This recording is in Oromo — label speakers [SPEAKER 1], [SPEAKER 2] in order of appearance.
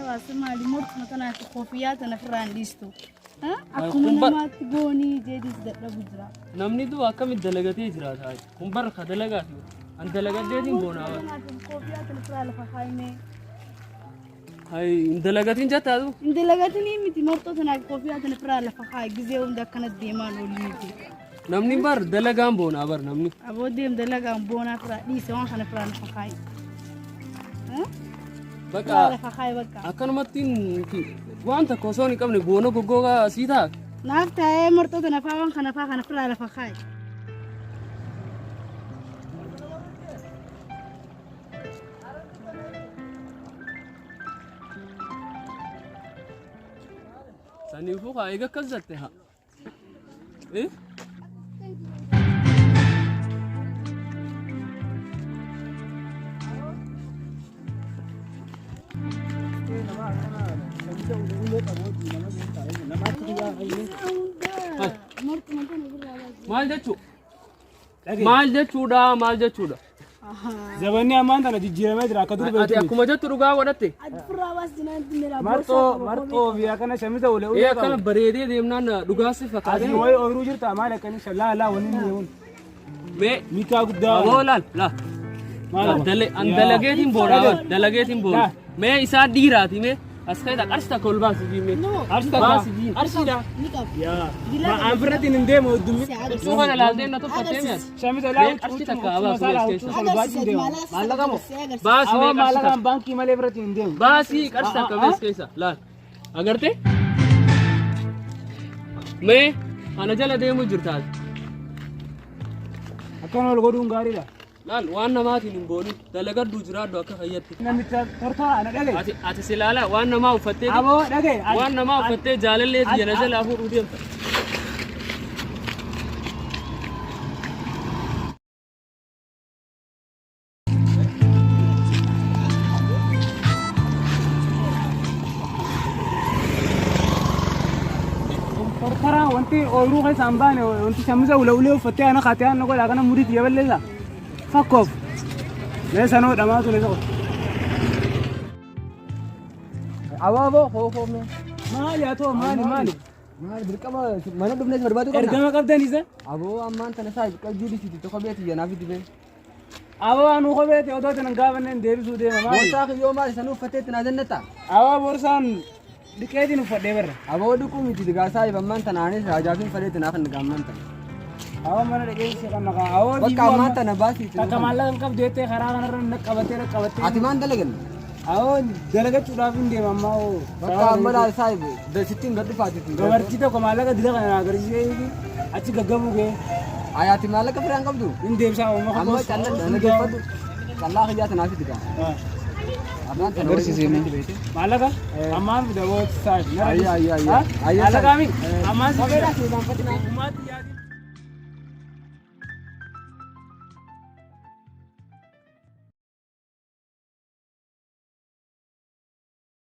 [SPEAKER 1] واسمع لي مرت مثلا كوفيات أنا فرانديستو أكون ما تقولي جديد ده بجرا
[SPEAKER 2] نمني دو أكمل دلقتي إجرا هاي كمبر خدلقة أنت لقيت دين بونا
[SPEAKER 1] كوفيات أنا فرالة فخايمة
[SPEAKER 2] هاي أنت لقيتين جت هذا
[SPEAKER 1] أنت لقيتني متي مرت أنا كوفيات أنا فرالة فخاي جزيهم ده كانت ديمان وليدي
[SPEAKER 2] نمني بار دلقة بونا بار نمني
[SPEAKER 1] أبو ديم دلقة بونا فرالة سوون خنا فرالة فخاي
[SPEAKER 2] بقى
[SPEAKER 1] فخاي بقى
[SPEAKER 2] أكن متين كي وأنت كوسوني كم نبونا كوجا سيدا
[SPEAKER 1] نافت هاي مرت أنا فاون خنا فرالة فخاي
[SPEAKER 2] سني فوق هايجا كذبتها إيه maal jechuudha
[SPEAKER 3] زباني أمان تنا تجيء ما يدرك كدور
[SPEAKER 2] ati akkuma jettu dhugaa godhatte
[SPEAKER 3] مرتو بيا كنا شمسة ولا
[SPEAKER 2] ee akkana bareedee deemnaan dhugaa si fakkaate
[SPEAKER 3] أدي وين أورو جرت أمان كني شلا لا ونين
[SPEAKER 2] mee
[SPEAKER 3] ميكا قدام
[SPEAKER 2] aboo laal dalageetiin boona mee isaa dhiiraati mee as keessa qarshita kol baasii mee arshiidha
[SPEAKER 3] يا ما أنفرتي ندم ودمي
[SPEAKER 2] suuqa laaltee na tuffattee mee
[SPEAKER 3] شمسة لا
[SPEAKER 2] qarshita kaabaa
[SPEAKER 3] مالك
[SPEAKER 2] baasii mee
[SPEAKER 3] مالك
[SPEAKER 2] qarshita
[SPEAKER 3] بانكي مالي فرتي ندم
[SPEAKER 2] baasii qarshita kabees keessa laal agarte mee ana jala deemu jirtaas
[SPEAKER 3] أكون ولا قدوم غاري لا
[SPEAKER 2] laal waan namaatiin hin boonu dalagaddu jiraaddu akka fayyatti
[SPEAKER 3] نمت ترتا أنا دقي
[SPEAKER 2] ati silaala waan namaa uffattee
[SPEAKER 3] أبو دقي
[SPEAKER 2] waan namaa uffattee jaalallee yana jala fuudhuu deemta
[SPEAKER 3] ترى وانتي أورو هاي سامبانة وانتي شمسة ولا ولا فتى أنا خاتيان نقول أنا مريض يا بللا فكوف ليش أنا دماغ ليش
[SPEAKER 4] أبو هو
[SPEAKER 3] ما يا تو مالي
[SPEAKER 4] ما بركما mana dubnes berbatu kan
[SPEAKER 3] إرجع قبضة نيزة
[SPEAKER 4] Abu amman tana sai kal judi siti to khabeti ya nafi dibe
[SPEAKER 3] أبو أنا خبرت يا دوت نقابن ندير سودة ما
[SPEAKER 4] Mosa yo ma sanu fatet na jannata
[SPEAKER 3] أبو بورسان دكتي نفدي برا
[SPEAKER 4] Abu duku miti diga sai amman tana anis raja fin fatet na kan gamman tan
[SPEAKER 3] أبو mana دكتي سكان نقا أبو
[SPEAKER 4] Bakka amman tana basi
[SPEAKER 3] تكمل لك قبضة خرا خرا نقابته
[SPEAKER 4] Atiman dalagan
[SPEAKER 3] أبو درجة تلا فين دي ماما أو
[SPEAKER 4] Bakka amman sai da sittin gaddu fati
[SPEAKER 3] gabarti to kemana lagi dia kan agar sih ini aci gagamu ke
[SPEAKER 4] ayati malaka firang kabdu
[SPEAKER 3] ini dia bisa ngomong
[SPEAKER 4] amma challa dana gefadu challa khiya tana fi diga amman tana
[SPEAKER 3] agar sih ini malaka aman udah buat saya
[SPEAKER 4] ayya
[SPEAKER 3] malaka kami aman sih umat ya